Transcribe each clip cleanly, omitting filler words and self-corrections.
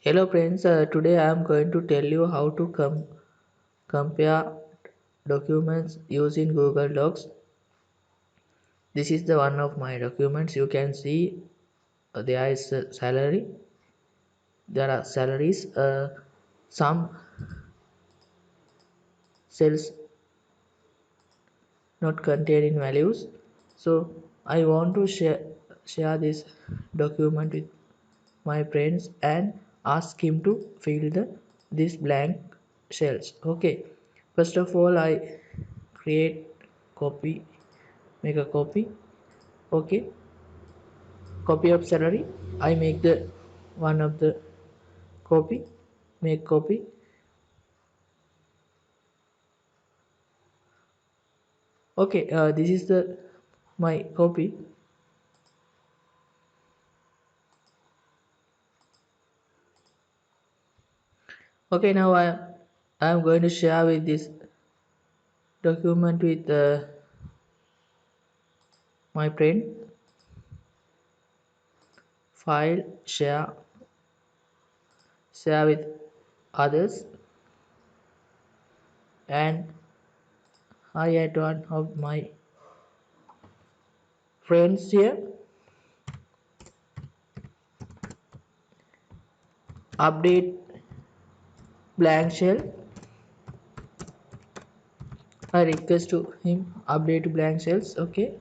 Hello friends, today I am going to tell you how to compare documents using Google Docs. This is the one of my documents. You can see there is a salary. There are salaries. Some cells not containing values. So I want to share this document with my friends and ask him to fill this blank cells. Okay, first of all I create copy make a copy. Okay, copy of salary. I make the one of the copy, make copy. Okay, this is the my copy. Okay, now I am going to share with this document with my friend. File, share with others, and I add one of my friends here. Update blank shell. I request to him update blank shells. Okay.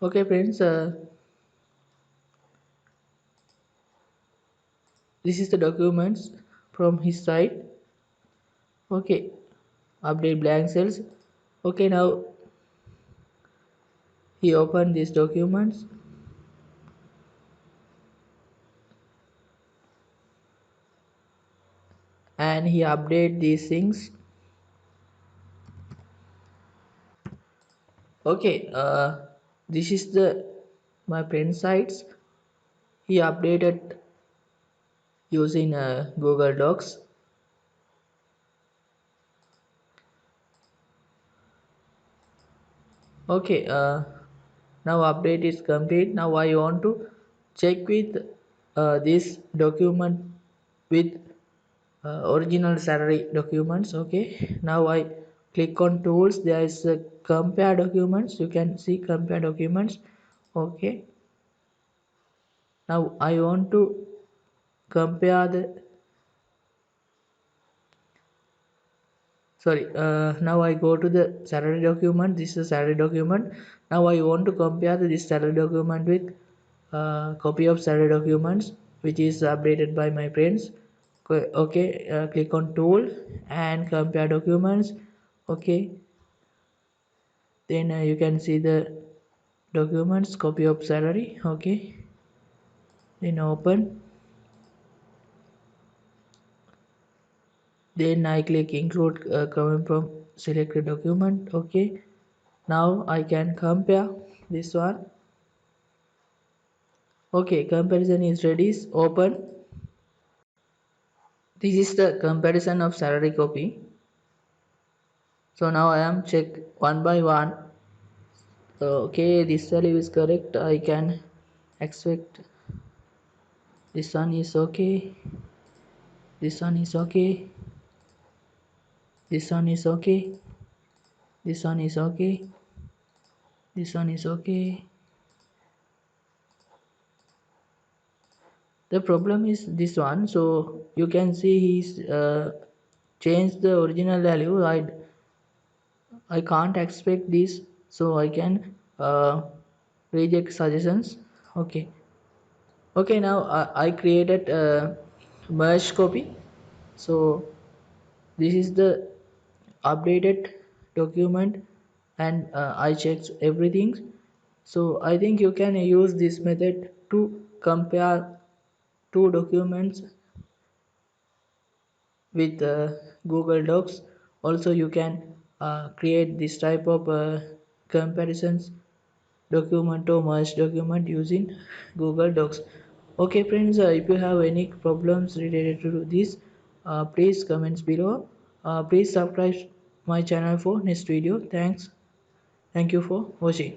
Okay friends, this is the documents from his side. Okay, update blank cells. Okay, now he opened these documents and he update these things. Okay, this is the my friend sites. He updated using Google Docs. Okay, now update is complete. Now I want to check with this document with original salary documents. Okay, now I click on tools. There is a compare documents. You can see compare documents. Okay, now I want to compare the sorry now I go to the salary document. This is a salary document. Now I want to compare this salary document with copy of salary documents which is updated by my friends. Okay, click on tool and compare documents. Okay, then you can see the documents copy of salary. Okay, then open, then I click include coming from selected document. Okay, now I can compare this one. Okay, comparison is ready. Open. This is the comparison of salary copy. So now I am check one by one. Okay, this value is correct. I can expect this one is okay. This one is okay. This one is okay. This one is okay. This one is okay. The problem is this one. So you can see he's changed the original value. I can't expect this, so I can reject suggestions. Okay. Okay, now I created a merge copy. So this is the updated document and I checked everything. So I think you can use this method to compare two documents with Google Docs. Also you can create this type of comparisons document or merge document using Google Docs. Okay friends, if you have any problems related to this, please comments below. Please subscribe my channel for next video. Thanks. Thank you for watching.